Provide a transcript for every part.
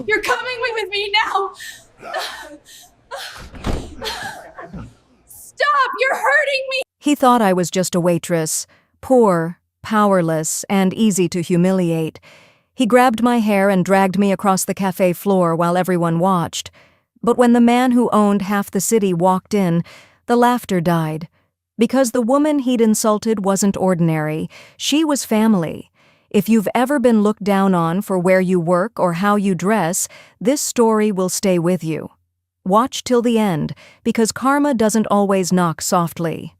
You're coming with me now! Stop! You're hurting me! He thought I was just a waitress, poor, powerless, and easy to humiliate. He grabbed my hair and dragged me across the cafe floor while everyone watched. But when the man who owned half the city walked in, the laughter died. Because the woman he'd insulted wasn't ordinary, she was family. If you've ever been looked down on for where you work or how you dress, this story will stay with you. Watch till the end, because karma doesn't always knock softly.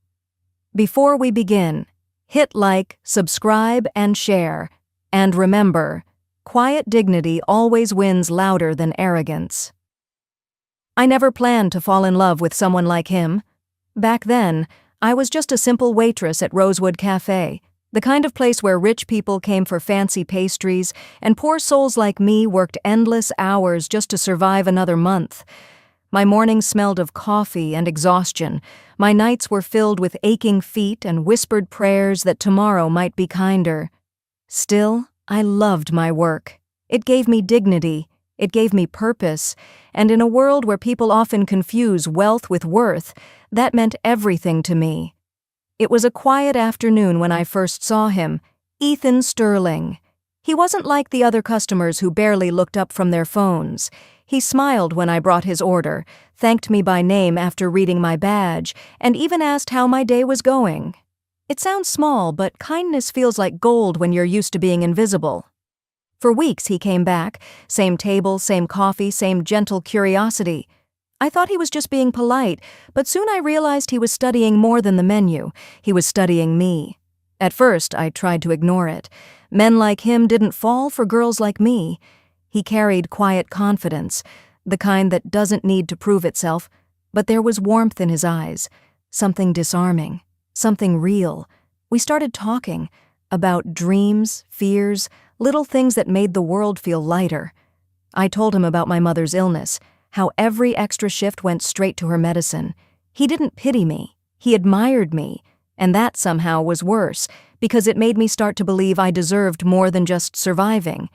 Before we begin, hit like, subscribe, and share. And remember, quiet dignity always wins louder than arrogance. I never planned to fall in love with someone like him. Back then, I was just a simple waitress at Rosewood Cafe, the kind of place where rich people came for fancy pastries and poor souls like me worked endless hours just to survive another month. My mornings smelled of coffee and exhaustion. My nights were filled with aching feet and whispered prayers that tomorrow might be kinder. Still, I loved my work. It gave me dignity. It gave me purpose. And in a world where people often confuse wealth with worth, that meant everything to me. It was a quiet afternoon when I first saw him, Ethan Sterling. He wasn't like the other customers who barely looked up from their phones. He smiled when I brought his order, thanked me by name after reading my badge, and even asked how my day was going. It sounds small, but kindness feels like gold when you're used to being invisible. For weeks he came back, same table, same coffee, same gentle curiosity. I thought he was just being polite, but soon I realized he was studying more than the menu. He was studying me. At first, I tried to ignore it. Men like him didn't fall for girls like me. He carried quiet confidence, the kind that doesn't need to prove itself, but there was warmth in his eyes, something disarming, something real. We started talking about dreams, fears, little things that made the world feel lighter. I told him about my mother's illness, how every extra shift went straight to her medicine. He didn't pity me. He admired me. And that somehow was worse, because it made me start to believe I deserved more than just surviving.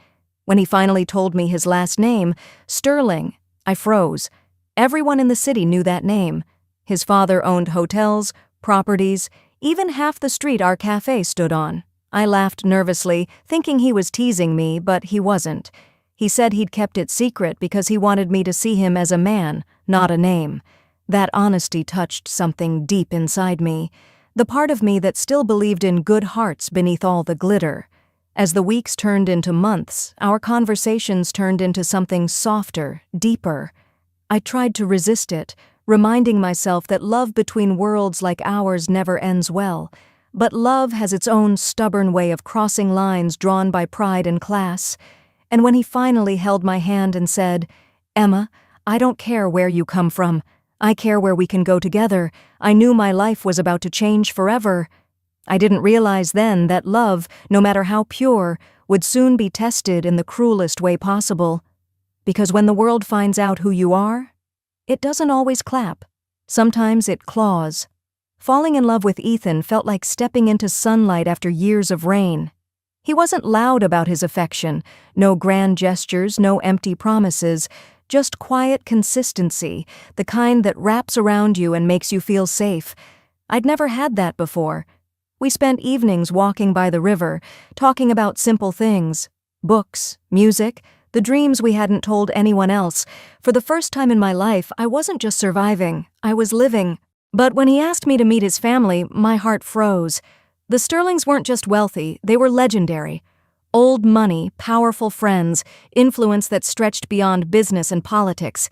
When he finally told me his last name, Sterling, I froze. Everyone in the city knew that name. His father owned hotels, properties, even half the street our cafe stood on. I laughed nervously, thinking he was teasing me, but he wasn't. He said he'd kept it secret because he wanted me to see him as a man, not a name. That honesty touched something deep inside me, the part of me that still believed in good hearts beneath all the glitter. As the weeks turned into months, our conversations turned into something softer, deeper. I tried to resist it, reminding myself that love between worlds like ours never ends well. But love has its own stubborn way of crossing lines drawn by pride and class. And when he finally held my hand and said, "Emma, I don't care where you come from. I care where we can go together," I knew my life was about to change forever. I didn't realize then that love, no matter how pure, would soon be tested in the cruelest way possible. Because when the world finds out who you are, it doesn't always clap. Sometimes it claws. Falling in love with Ethan felt like stepping into sunlight after years of rain. He wasn't loud about his affection, no grand gestures, no empty promises, just quiet consistency, the kind that wraps around you and makes you feel safe. I'd never had that before. We spent evenings walking by the river, talking about simple things, books, music, the dreams we hadn't told anyone else. For the first time in my life, I wasn't just surviving, I was living. But when he asked me to meet his family, my heart froze. The Sterlings weren't just wealthy, they were legendary. Old money, powerful friends, influence that stretched beyond business and politics.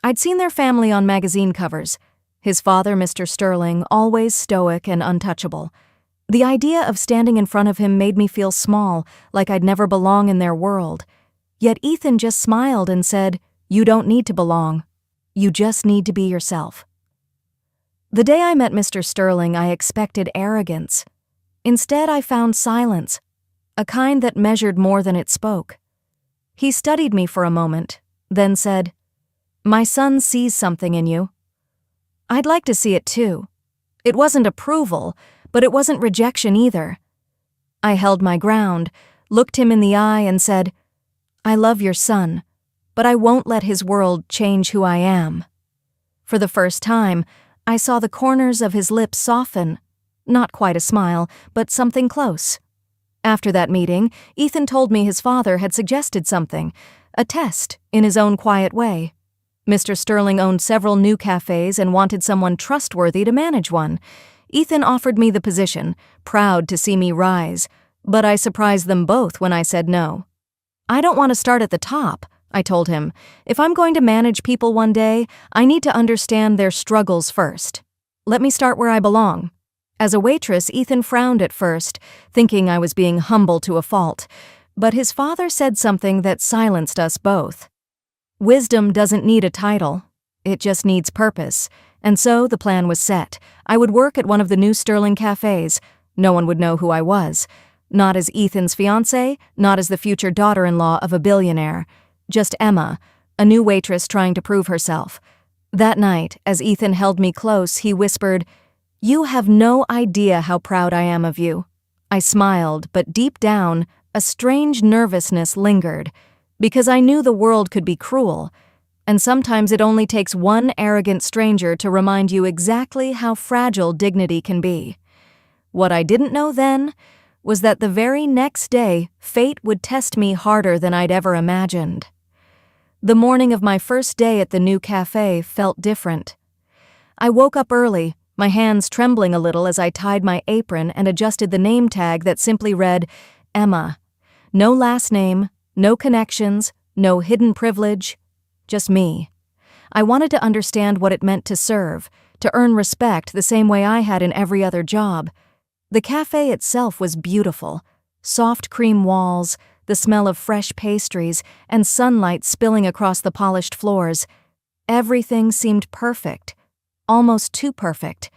I'd seen their family on magazine covers. His father, Mr. Sterling, always stoic and untouchable. The idea of standing in front of him made me feel small, like I'd never belong in their world. Yet Ethan just smiled and said, "You don't need to belong. You just need to be yourself." The day I met Mr. Sterling, I expected arrogance. Instead, I found silence, a kind that measured more than it spoke. He studied me for a moment, then said, "My son sees something in you. I'd like to see it too." It wasn't approval, but it wasn't rejection either. I held my ground, looked him in the eye and said, I love your son, but I won't let his world change who I am." For the first time, I saw the corners of his lips soften. Not quite a smile, but something close. After that meeting, Ethan told me his father had suggested something, a test, in his own quiet way. Mr. Sterling owned several new cafes and wanted someone trustworthy to manage one. Ethan offered me the position, proud to see me rise, but I surprised them both when I said no. "I don't want to start at the top," I told him. "If I'm going to manage people one day, I need to understand their struggles first. Let me start where I belong." As a waitress, Ethan frowned at first, thinking I was being humble to a fault, but his father said something that silenced us both. Wisdom doesn't need a title. It just needs purpose. And so the plan was set. I would work at one of the new Sterling cafes. No one would know who I was. Not as Ethan's fiancée, not as the future daughter-in-law of a billionaire. Just Emma, a new waitress trying to prove herself. That night, as Ethan held me close, he whispered, "You have no idea how proud I am of you." I smiled, but deep down, a strange nervousness lingered, because I knew the world could be cruel, and sometimes it only takes one arrogant stranger to remind you exactly how fragile dignity can be. What I didn't know then was that the very next day, fate would test me harder than I'd ever imagined. The morning of my first day at the new cafe felt different. I woke up early, my hands trembling a little as I tied my apron and adjusted the name tag that simply read, Emma. No last name, no connections, no hidden privilege, just me. I wanted to understand what it meant to serve, to earn respect the same way I had in every other job. The cafe itself was beautiful. Soft cream walls, the smell of fresh pastries, and sunlight spilling across the polished floors. Everything seemed perfect. Almost too perfect.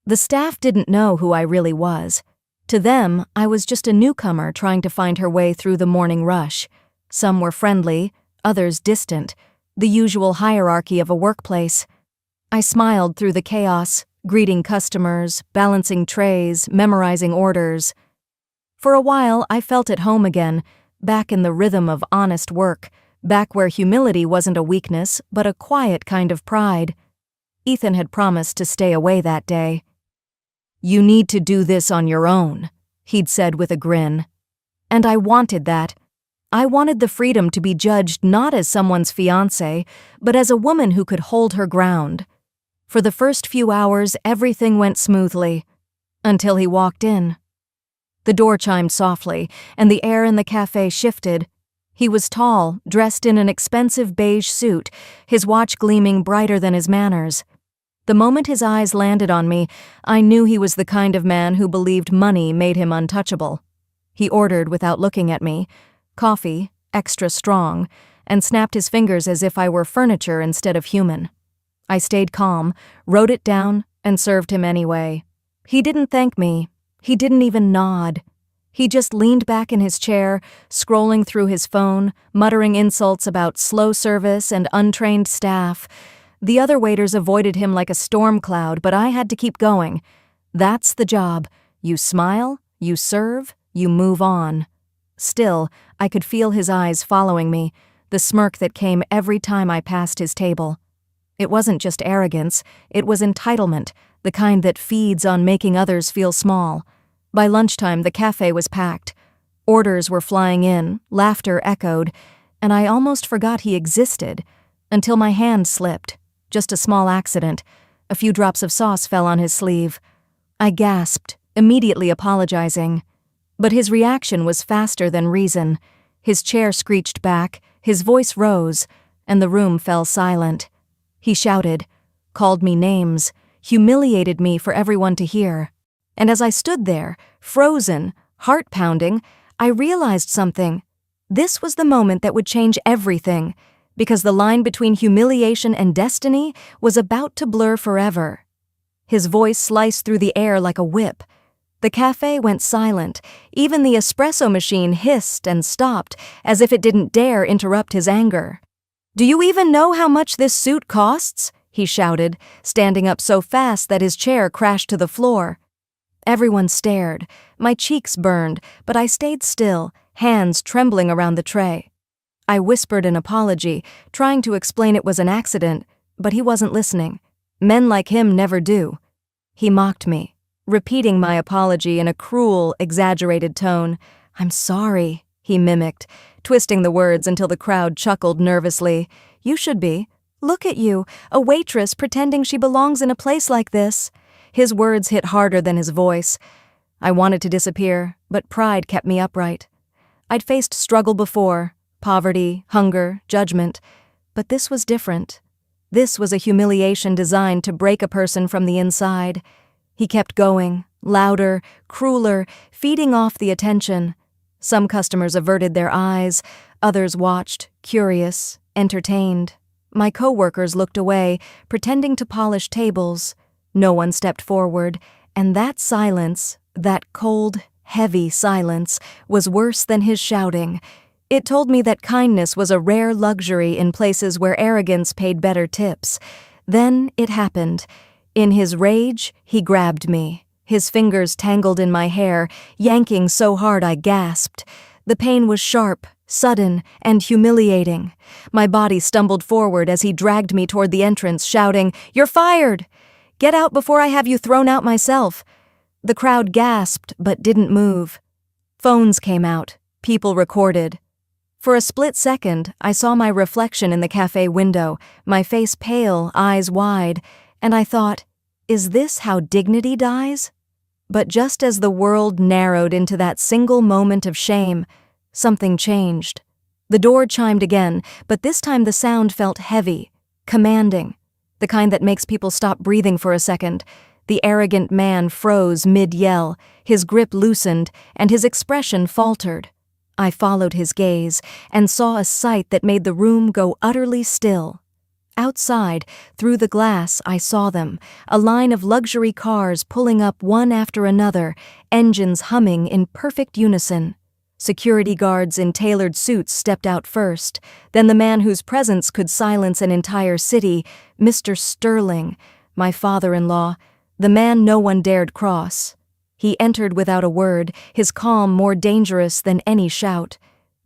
The staff didn't know who I really was. To them, I was just a newcomer trying to find her way through the morning rush. Some were friendly, others distant, the usual hierarchy of a workplace. I smiled through the chaos, greeting customers, balancing trays, memorizing orders. For a while, I felt at home again, back in the rhythm of honest work, back where humility wasn't a weakness, but a quiet kind of pride. Ethan had promised to stay away that day. "You need to do this on your own," he'd said with a grin. And I wanted that. I wanted the freedom to be judged not as someone's fiancé, but as a woman who could hold her ground. For the first few hours, everything went smoothly, until he walked in. The door chimed softly, and the air in the cafe shifted. He was tall, dressed in an expensive beige suit, his watch gleaming brighter than his manners. The moment his eyes landed on me, I knew he was the kind of man who believed money made him untouchable. He ordered without looking at me, coffee, extra strong, and snapped his fingers as if I were furniture instead of human. I stayed calm, wrote it down, and served him anyway. He didn't thank me. He didn't even nod. He just leaned back in his chair, scrolling through his phone, muttering insults about slow service and untrained staff. The other waiters avoided him like a storm cloud, but I had to keep going. That's the job. You smile, you serve, you move on. Still, I could feel his eyes following me, the smirk that came every time I passed his table. It wasn't just arrogance, it was entitlement, the kind that feeds on making others feel small. By lunchtime, the cafe was packed. Orders were flying in, laughter echoed, and I almost forgot he existed, until my hand slipped. Just a small accident. A few drops of sauce fell on his sleeve. I gasped, immediately apologizing. But his reaction was faster than reason. His chair screeched back, his voice rose, and the room fell silent. He shouted, called me names, humiliated me for everyone to hear. And as I stood there, frozen, heart-pounding, I realized something. This was the moment that would change everything, because the line between humiliation and destiny was about to blur forever. His voice sliced through the air like a whip. The cafe went silent. Even the espresso machine hissed and stopped, as if it didn't dare interrupt his anger. "Do you even know how much this suit costs?" he shouted, standing up so fast that his chair crashed to the floor. Everyone stared. My cheeks burned, but I stayed still, hands trembling around the tray. I whispered an apology, trying to explain it was an accident, but he wasn't listening. Men like him never do. He mocked me, repeating my apology in a cruel, exaggerated tone. "I'm sorry," he mimicked, twisting the words until the crowd chuckled nervously. "You should be. Look at you, a waitress pretending she belongs in a place like this." His words hit harder than his voice. I wanted to disappear, but pride kept me upright. I'd faced struggle before, poverty, hunger, judgment, but this was different. This was a humiliation designed to break a person from the inside. He kept going, louder, crueler, feeding off the attention. Some customers averted their eyes, others watched, curious, entertained. My co-workers looked away, pretending to polish tables. No one stepped forward, and that silence, that cold, heavy silence, was worse than his shouting. It told me that kindness was a rare luxury in places where arrogance paid better tips. Then it happened. In his rage, he grabbed me, his fingers tangled in my hair, yanking so hard I gasped. The pain was sharp, sudden, and humiliating. My body stumbled forward as he dragged me toward the entrance, shouting, "You're fired! Get out before I have you thrown out myself." The crowd gasped but didn't move. Phones came out. People recorded. For a split second, I saw my reflection in the cafe window, my face pale, eyes wide, and I thought, is this how dignity dies? But just as the world narrowed into that single moment of shame, something changed. The door chimed again, but this time the sound felt heavy, commanding, the kind that makes people stop breathing for a second. The arrogant man froze mid-yell, his grip loosened, and his expression faltered. I followed his gaze and saw a sight that made the room go utterly still. Outside, through the glass, I saw them, a line of luxury cars pulling up one after another, engines humming in perfect unison. Security guards in tailored suits stepped out first, then the man whose presence could silence an entire city, Mr. Sterling, my father-in-law, the man no one dared cross. He entered without a word, his calm more dangerous than any shout.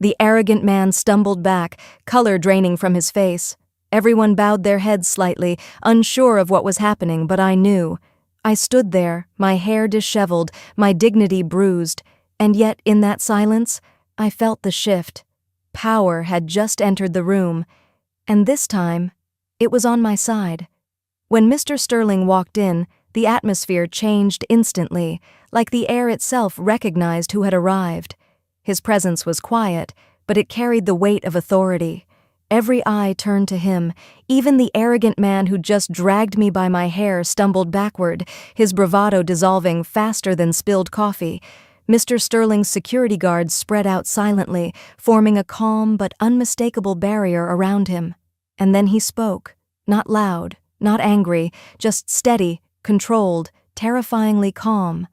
The arrogant man stumbled back, color draining from his face. Everyone bowed their heads slightly, unsure of what was happening, but I knew. I stood there, my hair disheveled, my dignity bruised, and yet in that silence, I felt the shift. Power had just entered the room, and this time, it was on my side. When Mr. Sterling walked in, the atmosphere changed instantly, like the air itself recognized who had arrived. His presence was quiet, but it carried the weight of authority. Every eye turned to him. Even the arrogant man who just dragged me by my hair stumbled backward, his bravado dissolving faster than spilled coffee. Mr. Sterling's security guards spread out silently, forming a calm but unmistakable barrier around him. And then he spoke, not loud, not angry, just steady, controlled, terrifyingly calm.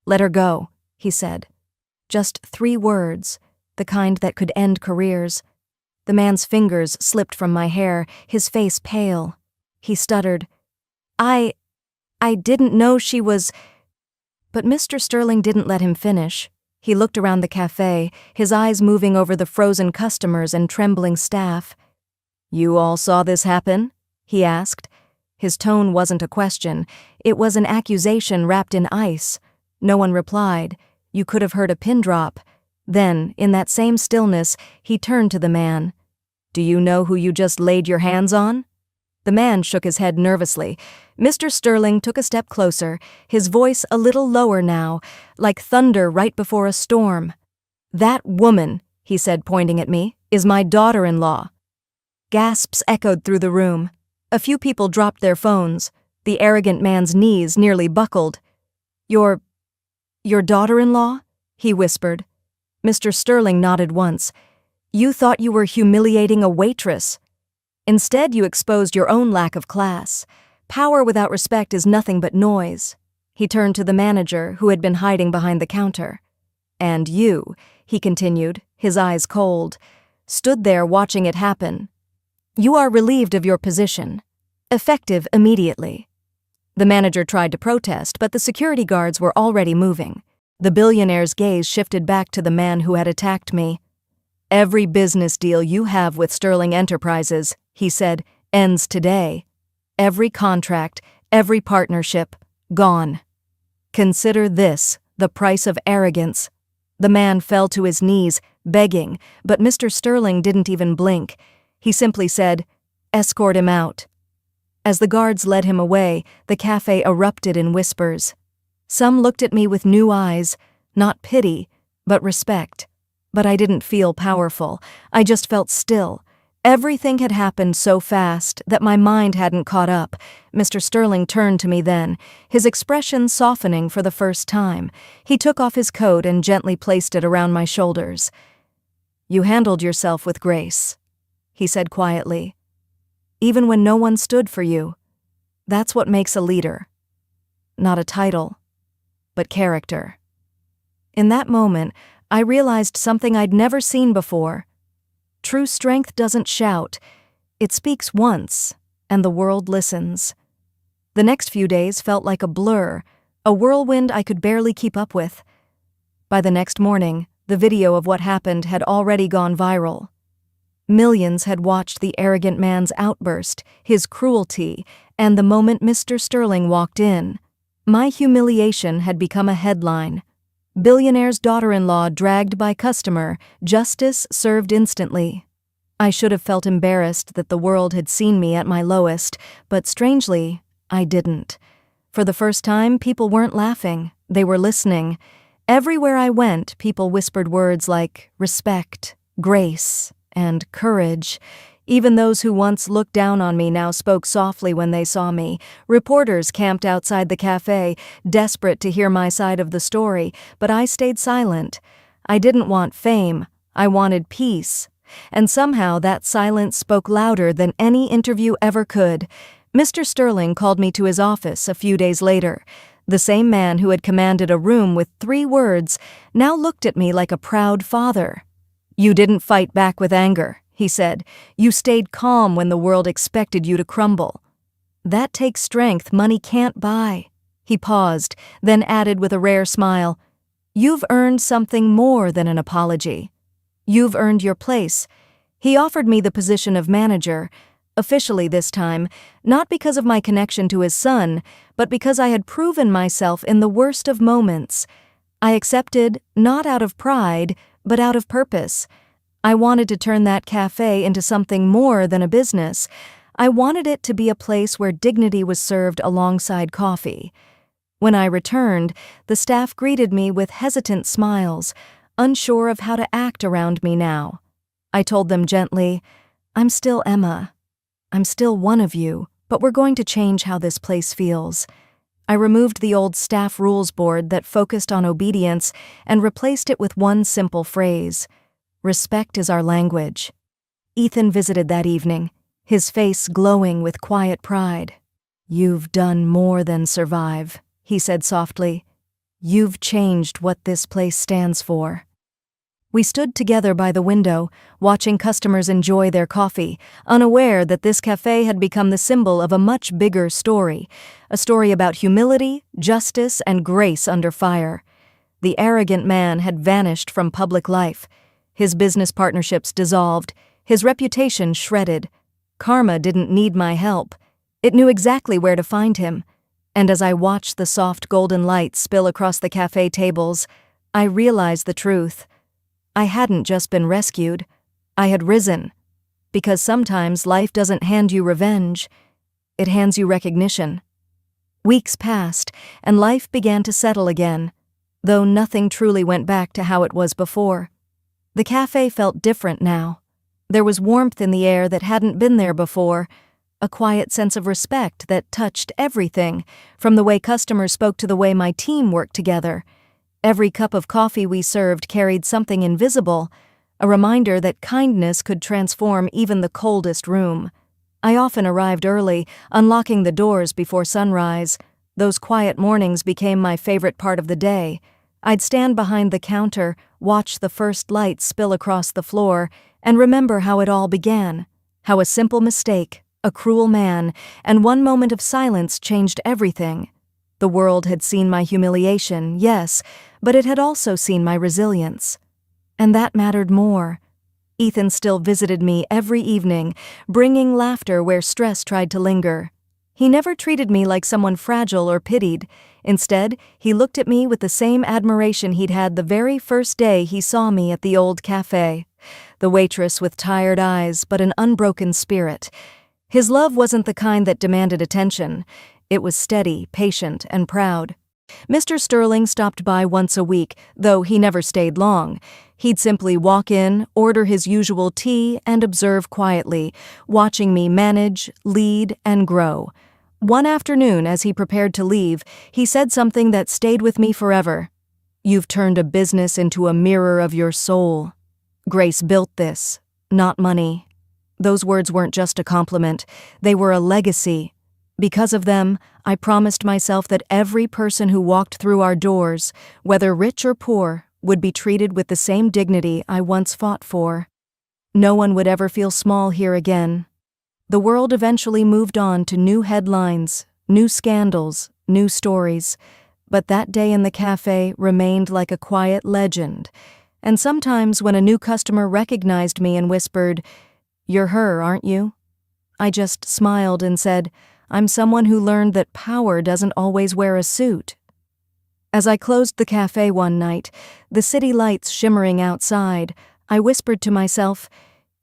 "Let her go," he said. Just 3 words, the kind that could end careers. The man's fingers slipped from my hair, his face pale. He stuttered, I didn't know she was..." But Mr. Sterling didn't let him finish. He looked around the cafe, his eyes moving over the frozen customers and trembling staff. "You all saw this happen?" he asked. His tone wasn't a question. It was an accusation wrapped in ice. No one replied. You could have heard a pin drop. Then, in that same stillness, he turned to the man. "Do you know who you just laid your hands on?" The man shook his head nervously. Mr. Sterling took a step closer, his voice a little lower now, like thunder right before a storm. "That woman," he said, pointing at me, "is my daughter-in-law." Gasps echoed through the room. A few people dropped their phones. The arrogant man's knees nearly buckled. Your daughter-in-law?" he whispered. Mr. Sterling nodded once. "You thought you were humiliating a waitress. Instead, you exposed your own lack of class. Power without respect is nothing but noise." He turned to the manager, who had been hiding behind the counter. "And you," he continued, his eyes cold, "stood there watching it happen. You are relieved of your position. Effective immediately." The manager tried to protest, but the security guards were already moving. The billionaire's gaze shifted back to the man who had attacked me. "Every business deal you have with Sterling Enterprises," he said, "ends today. Every contract, every partnership, gone. Consider this, the price of arrogance." The man fell to his knees, begging, but Mr. Sterling didn't even blink. He simply said, "Escort him out." As the guards led him away, the cafe erupted in whispers. Some looked at me with new eyes, not pity, but respect. But I didn't feel powerful. I just felt still. Everything had happened so fast that my mind hadn't caught up. Mr. Sterling turned to me then, his expression softening for the first time. He took off his coat and gently placed it around my shoulders. "You handled yourself with grace," he said quietly. "Even when no one stood for you. That's what makes a leader. Not a title, but character." In that moment, I realized something I'd never seen before. True strength doesn't shout. It speaks once, and the world listens. The next few days felt like a blur, a whirlwind I could barely keep up with. By the next morning, the video of what happened had already gone viral. Millions had watched the arrogant man's outburst, his cruelty, and the moment Mr. Sterling walked in. My humiliation had become a headline. Billionaire's daughter-in-law dragged by customer, justice served instantly. I should have felt embarrassed that the world had seen me at my lowest, but strangely, I didn't. For the first time, people weren't laughing, they were listening. Everywhere I went, people whispered words like respect, grace, and courage. Even those who once looked down on me now spoke softly when they saw me. Reporters camped outside the cafe, desperate to hear my side of the story, but I stayed silent. I didn't want fame, I wanted peace. And somehow that silence spoke louder than any interview ever could. Mr. Sterling called me to his office a few days later. The same man who had commanded a room with 3 words now looked at me like a proud father. "You didn't fight back with anger," he said. "You stayed calm when the world expected you to crumble. That takes strength money can't buy." He paused, then added with a rare smile, "You've earned something more than an apology. You've earned your place." He offered me the position of manager, officially this time, not because of my connection to his son, but because I had proven myself in the worst of moments. I accepted, not out of pride, but out of purpose. I wanted to turn that cafe into something more than a business. I wanted it to be a place where dignity was served alongside coffee. When I returned, the staff greeted me with hesitant smiles, unsure of how to act around me now. I told them gently, "I'm still Emma. I'm still one of you, but we're going to change how this place feels." I removed the old staff rules board that focused on obedience and replaced it with one simple phrase: "Respect is our language." Ethan visited that evening, his face glowing with quiet pride. "You've done more than survive," he said softly. "You've changed what this place stands for." We stood together by the window, watching customers enjoy their coffee, unaware that this cafe had become the symbol of a much bigger story, a story about humility, justice, and grace under fire. The arrogant man had vanished from public life. His business partnerships dissolved, his reputation shredded. Karma didn't need my help. It knew exactly where to find him. And as I watched the soft golden light spill across the cafe tables, I realized the truth. I hadn't just been rescued. I had risen. Because sometimes life doesn't hand you revenge. It hands you recognition. Weeks passed, and life began to settle again, though nothing truly went back to how it was before. The cafe felt different now. There was warmth in the air that hadn't been there before, a quiet sense of respect that touched everything, from the way customers spoke to the way my team worked together. Every cup of coffee we served carried something invisible, a reminder that kindness could transform even the coldest room. I often arrived early, unlocking the doors before sunrise. Those quiet mornings became my favorite part of the day. I'd stand behind the counter, watch the first light spill across the floor, and remember how it all began. How a simple mistake, a cruel man, and one moment of silence changed everything. The world had seen my humiliation, yes, but it had also seen my resilience. And that mattered more. Ethan still visited me every evening, bringing laughter where stress tried to linger. He never treated me like someone fragile or pitied. Instead, he looked at me with the same admiration he'd had the very first day he saw me at the old cafe. The waitress with tired eyes but an unbroken spirit. His love wasn't the kind that demanded attention. It was steady, patient, and proud. Mr. Sterling stopped by once a week, though he never stayed long. He'd simply walk in, order his usual tea, and observe quietly, watching me manage, lead, and grow. One afternoon, as he prepared to leave, he said something that stayed with me forever. "You've turned a business into a mirror of your soul. Grace built this, not money." Those words weren't just a compliment, they were a legacy. Because of them, I promised myself that every person who walked through our doors, whether rich or poor, would be treated with the same dignity I once fought for. No one would ever feel small here again. The world eventually moved on to new headlines, new scandals, new stories, but that day in the cafe remained like a quiet legend. And sometimes when a new customer recognized me and whispered, "You're her, aren't you?" I just smiled and said, "I'm someone who learned that power doesn't always wear a suit." As I closed the cafe one night, the city lights shimmering outside, I whispered to myself,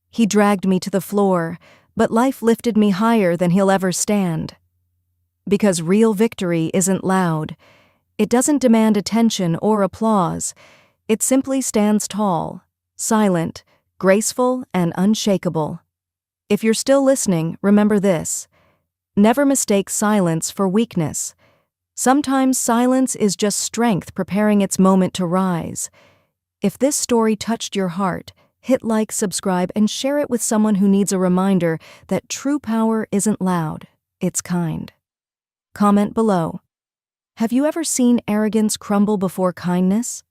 "He dragged me to the floor, but life lifted me higher than he'll ever stand." Because real victory isn't loud. It doesn't demand attention or applause. It simply stands tall, silent, graceful, and unshakable. If you're still listening, remember this. Never mistake silence for weakness. Sometimes silence is just strength preparing its moment to rise. If this story touched your heart, hit like, subscribe, and share it with someone who needs a reminder that true power isn't loud, it's kind. Comment below. Have you ever seen arrogance crumble before kindness?